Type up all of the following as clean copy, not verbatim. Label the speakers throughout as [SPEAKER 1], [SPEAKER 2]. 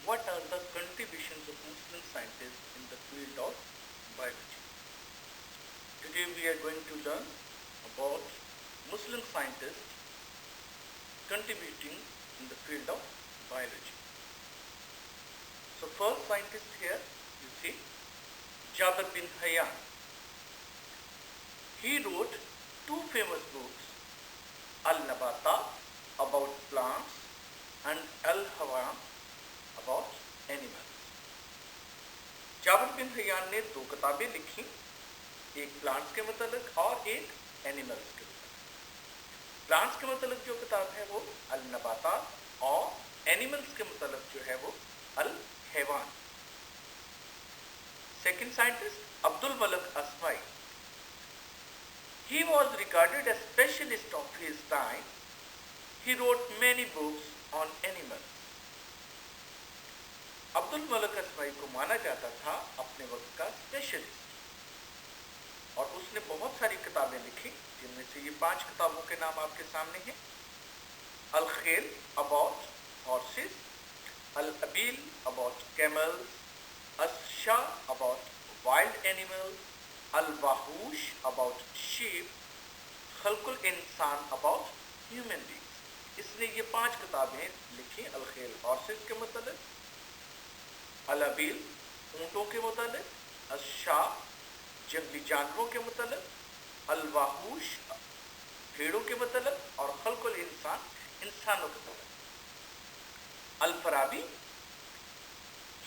[SPEAKER 1] what are the contributions of Muslim scientists in the field of biology. Today we are going to learn about Muslim scientists contributing in the field of biology. So first scientist here you see Jabir bin Hayyan. He wrote two famous books, Al-Nabatat about plants and Al-Hawa about animals. Jabir bin Hayyan ने दो किताबें लिखी, एक plants के मतलब और एक animals के मतलब। प्लांट्स के मतलब जो किताब है वो अल नबातात और एनिमल्स के मतलब जो है वो अल हैवान। Second scientist Abdul Malik Asmai. He was regarded as specialist of his time. He wrote many books on animals. Abdul Malik Asmai को माना जाता था अपने वक्त का स्पेशलिस्ट और उसने बहुत सारी किताबें लिखी, जिनमें से ये 5 किताबों के नाम आपके सामने हैं। अल खेल अबाउट हॉर्सेस, अल अबील अबाउट कैमल्स, अशा अबाउट वाइल्ड एनिमल्स, अल वाहूश अबाउट शीप, खल्कुल इंसान अबाउट ह्यूमन बींग्स। इसने ये 5 किताबें लिखी। अल खेल हॉर्सेस के मतलब, अल अबील ऊँटों के मतलब, अशा जंगली जानवरों के मतलब, अल वाहूश भेड़ों के मतलब और खल्कुल इंसान इंसानों के मतलब। अल फराबी,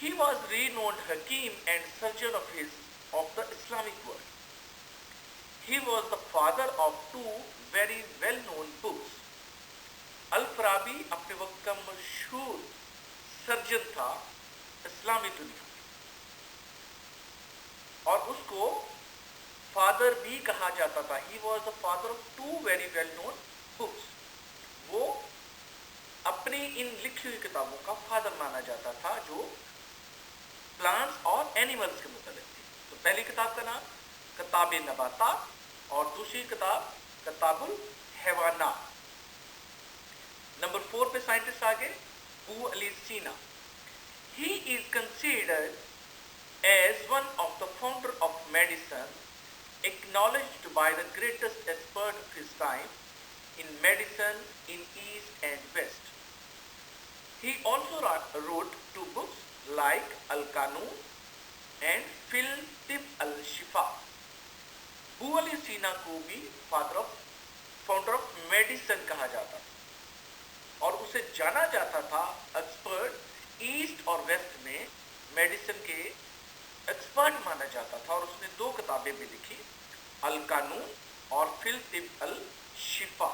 [SPEAKER 1] he was renowned hakim and surgeon of the Islamic world. He was the father of 2 very well known books. अल फराबी अपने वक्त का मशहूर सर्जन था इस्लामी दुनिया में और उसको फादर भी कहा जाता था। He was the father of 2 very well known books. वो अपनी इन लिखी हुई किताबों का फादर माना जाता था जो प्लांट्स और एनिमल्स के मुताबिक थी। तो पहली किताब का नाम किताब नबातात और दूसरी किताब किताबुल हैवानात। नंबर 4 पे साइंटिस्ट आगे अबू अली सीना. He is considered as one of the founder of medicine, acknowledged by the greatest expert of his time in medicine in East and West. He also wrote 2 books like Al-Qanun and Fil Tib Al-Shifa. Abu Ali सीना को भी founder of medicine कहा जाता था और उसे जाना जाता था एक्सपर्ट, ईस्ट और वेस्ट में मेडिसिन के एक्सपर्ट माना जाता था और उसने 2 किताबें भी लिखी, अल कानून और फिल तिब अल शिफा।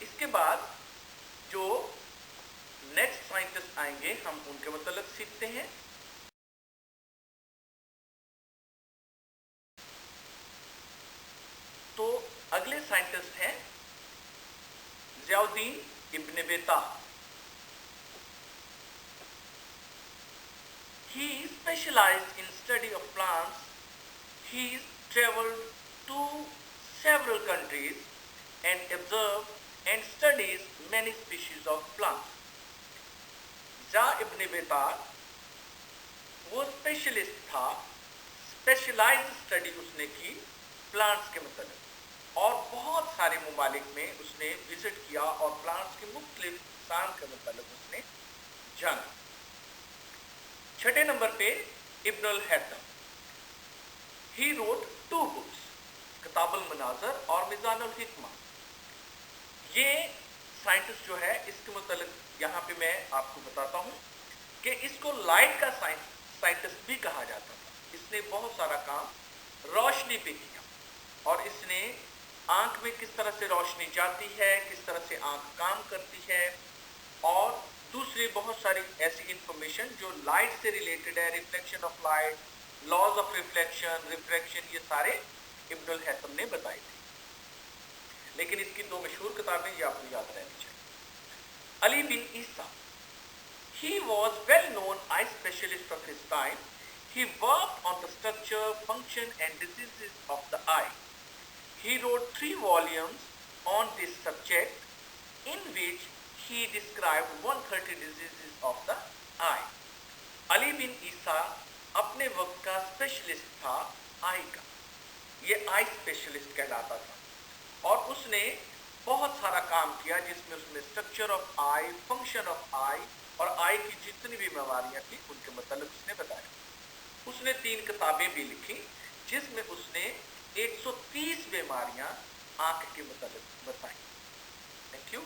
[SPEAKER 1] इसके बाद जो नेक्स्ट साइंटिस्ट आएंगे हम उनके मतलब सीखते हैं। तो अगले साइंटिस्ट हैं ज़ियाउद्दीन इब्न बेता. He specialized in study of plants. He traveled to several countries and observed and studies many species of plants. ज़ा इब्न बेता वो स्पेशलिस्ट था, स्पेशलाइज्ड स्टडी उसने की प्लांट्स के मतलब और बहुत सारे ममालिक में उसने विजिट किया और प्लांट्स के मुख्तलिफ इंसान के मतलब उसने जाना। 6 नंबर पे इब्न अल हैतम. ही रोट 2 बुक्स, किताबुल मनाज़र और मिज़ान अल हिकमा. ये साइंटिस्ट जो है इसके मतलब यहाँ पे मैं आपको बताता हूँ कि इसको लाइट का साइंटिस्ट भी कहा जाता था। इसने बहुत सारा काम रोशनी पे किया और इसने आँख में किस तरह से रोशनी जाती है, किस तरह से आँख काम करती है और दूसरी बहुत सारी ऐसी इंफॉर्मेशन जो लाइट से रिलेटेड है, reflection of light, laws of reflection, refraction, ये सारे इब्न अल हैतम ने बताई थी। लेकिन इसकी 2 मशहूर किताबें ये आपको याद रहनी चाहिए। अली बिन ईसा. He was well known eye specialist of his time. He worked on the structure, function and diseases of the eye. He wrote 3 volumes on this subject in which he described 130 diseases of the eye. Ali बिन ईसा अपने वक्त का specialist था आई का, ये eye specialist कहलाता था, और उसने बहुत सारा काम किया जिसमें उसने structure of eye, function of eye और आई की जितनी भी बीमारियां थी उनके मतलब उसने बताया। उसने 3 किताबें भी लिखी जिसमें उसने 130 बीमारियां आंख के मतलब बताई। Thank you.